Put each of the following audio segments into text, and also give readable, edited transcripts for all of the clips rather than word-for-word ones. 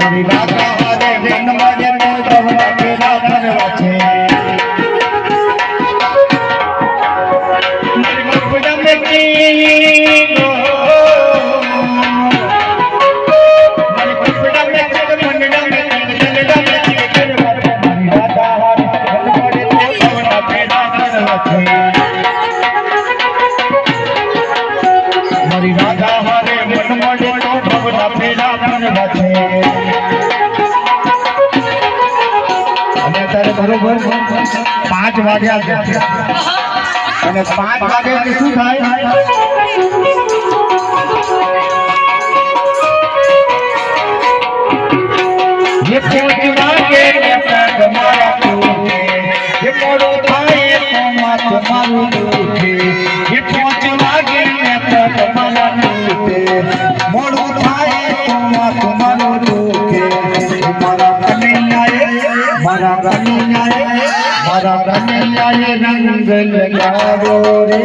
મારી રાધા હારે મનમાં જેનો ભવના પેલા ભરવા છે મારી મફડા મેકી ગો મારી મફડા મેકી મંડડા મેકી જલડા મેકી કરવા મારી રાધા હારે મનમાં જેનો ભવના પેલા ભરવા છે મારી રાધા હારે મનમાં જેનો ભવના પેલા ભરવા છે અત્યારે બરોબર 5 વાગ્યા છે અને 5 વાગે એટલે શું થાય ये 5 वागे તમારા તૂટે ये મોડું થાય તો માત મારું તૂટે ये 5 વાગે તમારા તૂટે મોડું થાય તો માત મારું તૂટે મારા કનૈયાએ રંગ લગાવો રે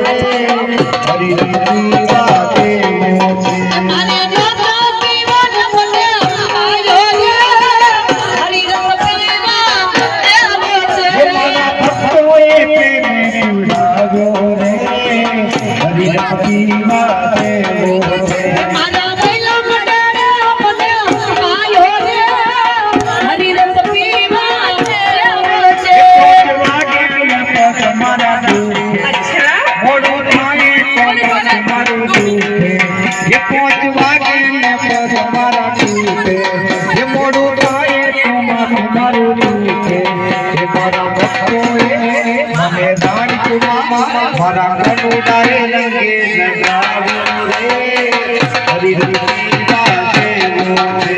હરી હરી વાતે મોતે અરે રાધા પીવન મને આયો રે હરી રંગ પીવા આવ્યો છે મારા ભક્તોએ પ્રેમ ઉડાવ્યો રે હરી હરી વાતે મોતે મારા ભૈલા મંડળે મને આયો રે હરી રંગ પીવા આવ્યો છે તમારા મોડું થાય તમારું તૂટે ये 5 વાગે તમારા તૂટે ये મોડું થાય તમારું તૂટે એ મારા ભક્તોએ મને દાન કુવામાં મારા કનુડાએ રંગે લગાવ્યો રે હરી હરી વાતે મોતે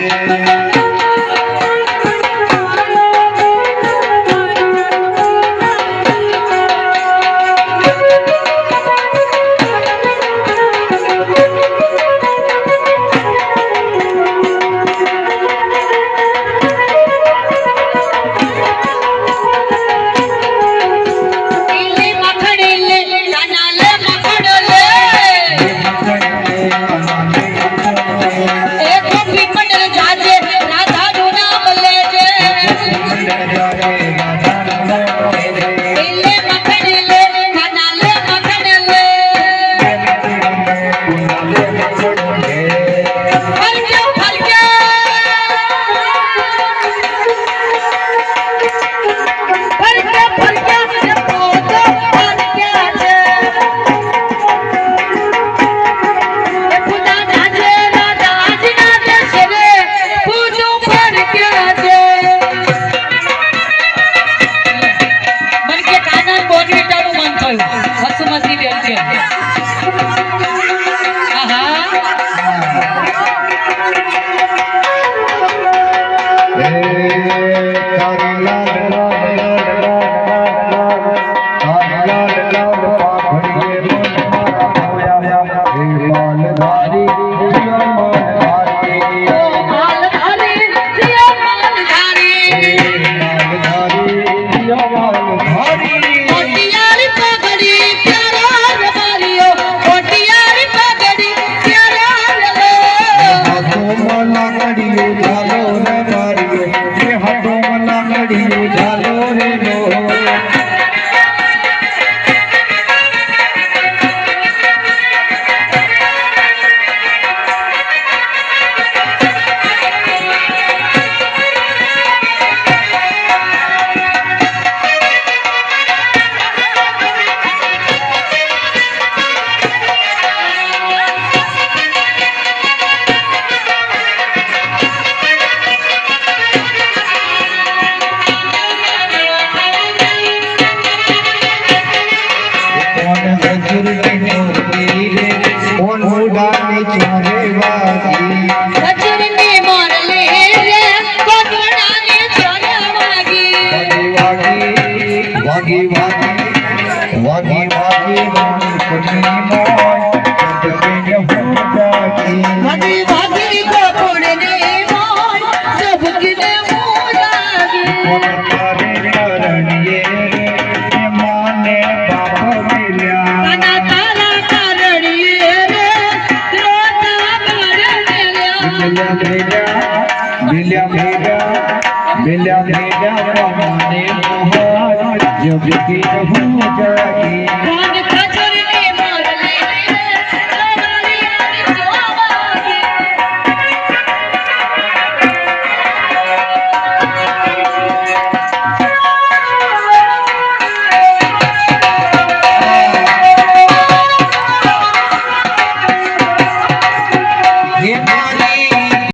मिल्या मेरा माने महाराज जब की रहूं जा